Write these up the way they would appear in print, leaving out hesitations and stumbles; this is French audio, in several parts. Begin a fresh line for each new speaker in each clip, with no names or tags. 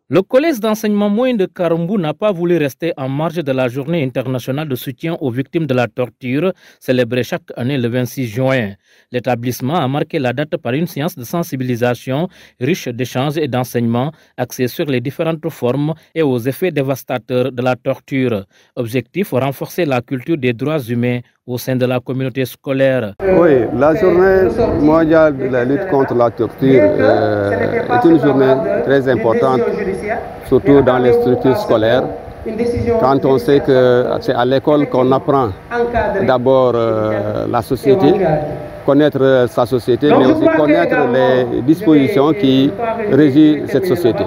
Le collège d'enseignement moyen de Karumbu n'a pas voulu rester en marge de la journée internationale de soutien aux victimes de la torture, célébrée chaque année le 26 juin. L'établissement a marqué la date par une séance de sensibilisation riche d'échanges et d'enseignements axée sur les différentes formes et aux effets dévastateurs de la torture. Objectif, renforcer la culture des droits humains au sein de la communauté scolaire.
Oui, la journée mondiale de la lutte contre la torture est une journée très importante, surtout dans les structures scolaires. Quand on sait que c'est à l'école qu'on apprend d'abord la société, connaître sa société, mais aussi connaître les dispositions qui régissent cette société.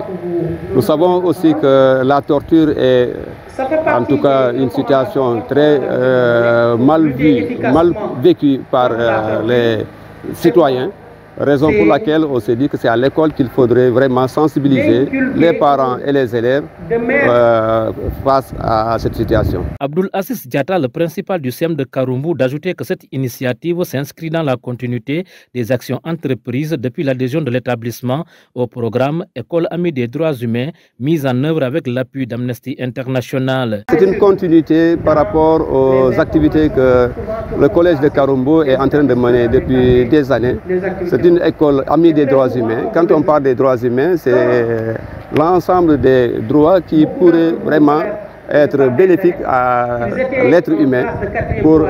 Nous savons aussi que la torture est en tout cas une situation très mal vue, mal vécue par les citoyens. Raison pour laquelle on s'est dit que c'est à l'école qu'il faudrait vraiment sensibiliser les parents et les élèves face à cette situation.
Abdul Aziz Diatta, le principal du CEM de Karumbu, d'ajouter que cette initiative s'inscrit dans la continuité des actions entreprises depuis l'adhésion de l'établissement au programme École Amie des droits humains, mise en œuvre avec l'appui d'Amnesty International.
C'est une continuité par rapport aux activités que le collège de Karumbu est en train de mener depuis des années. C'est une école amie des droits humains. Quand on parle des droits humains, c'est l'ensemble des droits qui pourraient vraiment être bénéfiques à l'être humain pour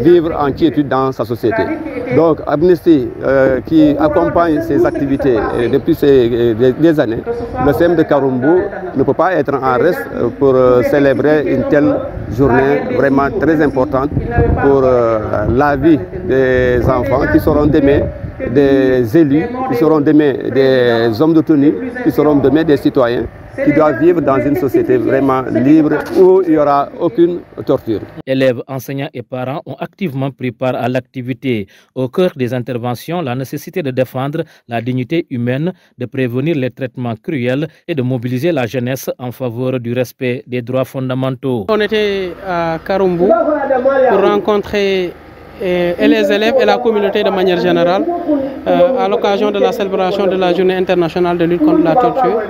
vivre en quiétude dans sa société. Donc Amnesty, qui accompagne ces activités depuis des années, le CEM de Karumbu ne peut pas être en reste pour célébrer une telle journée vraiment très importante pour la vie des enfants qui seront demain des élus, qui seront demain des hommes de tenue, qui seront demain des citoyens, qui doivent vivre dans une société vraiment libre où il n'y aura aucune torture.
Élèves, enseignants et parents ont activement pris part à l'activité. Au cœur des interventions, la nécessité de défendre la dignité humaine, de prévenir les traitements cruels et de mobiliser la jeunesse en faveur du respect des droits fondamentaux.
On était à Karumbu pour rencontrer les élèves et la communauté de manière générale à l'occasion de la célébration de la journée internationale de lutte contre la torture,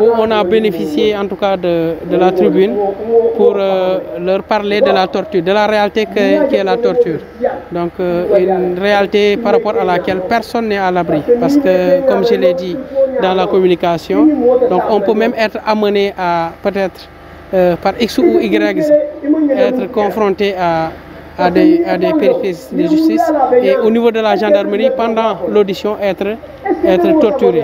où on a bénéficié en tout cas de la tribune pour leur parler de la torture, de la réalité qui est la torture. Donc une réalité par rapport à laquelle personne n'est à l'abri, parce que comme je l'ai dit dans la communication, donc on peut même être amené à peut-être par X ou Y être confronté à des péripéties de justice et au niveau de la gendarmerie, pendant l'audition, être torturé.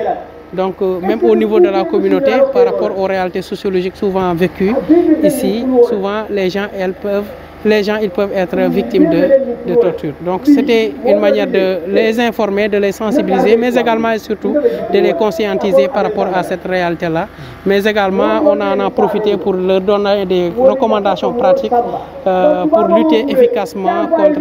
Donc même au niveau de la communauté, par rapport aux réalités sociologiques souvent vécues ici, souvent les gens ils peuvent être victimes de torture. Donc c'était une manière de les informer, de les sensibiliser, mais également et surtout de les conscientiser par rapport à cette réalité-là. Mais également, on en a profité pour leur donner des recommandations pratiques pour lutter efficacement contre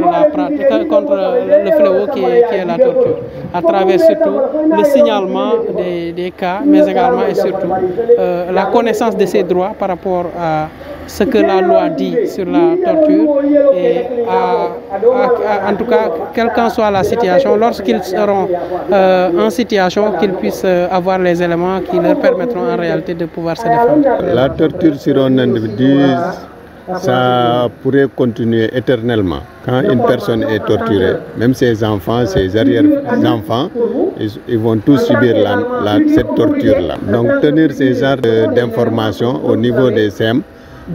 le fléau qui est la torture, à travers surtout le signalement des cas, mais également et surtout la connaissance de ses droits par rapport à ce que la loi dit sur la torture et en tout cas, quelle qu'en soit la situation, lorsqu'ils seront en situation, qu'ils puissent avoir les éléments qui leur permettront en réalité de pouvoir se défendre.
La torture sur un individu, ça pourrait continuer éternellement. Quand une personne est torturée, même ses enfants, ses arrière-enfants, ils vont tous subir cette torture-là. Donc tenir ces genres d'informations au niveau des CEM,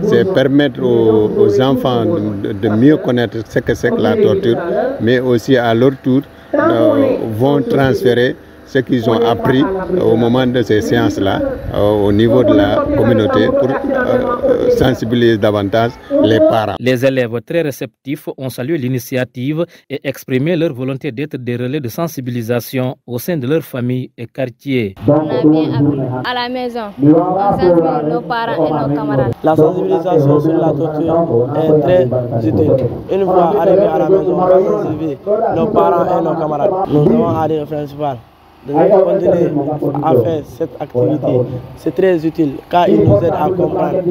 c'est permettre aux enfants de mieux connaître ce que c'est que la torture, mais aussi à leur tour vont transférer ce qu'ils ont appris au moment de ces séances-là au niveau de la communauté pour sensibiliser davantage les parents.
Les élèves très réceptifs ont salué l'initiative et exprimé leur volonté d'être des relais de sensibilisation au sein de leur famille et quartier.
On a bien appris à la maison. On sensibilise nos parents et nos camarades.
La sensibilisation sur la torture est très utile. Une fois arrivé à la maison, on va sensibiliser nos parents et nos camarades. Nous avons adhéré au principal de continuer à faire cette activité. C'est très utile car il nous aide à comprendre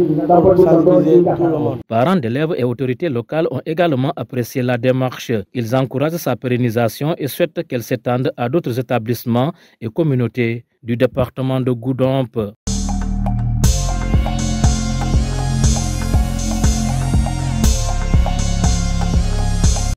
pour sensibiliser tout le monde.
Parents d'élèves et autorités locales ont également apprécié la démarche. Ils encouragent sa pérennisation et souhaitent qu'elle s'étende à d'autres établissements et communautés du département de Goudomp.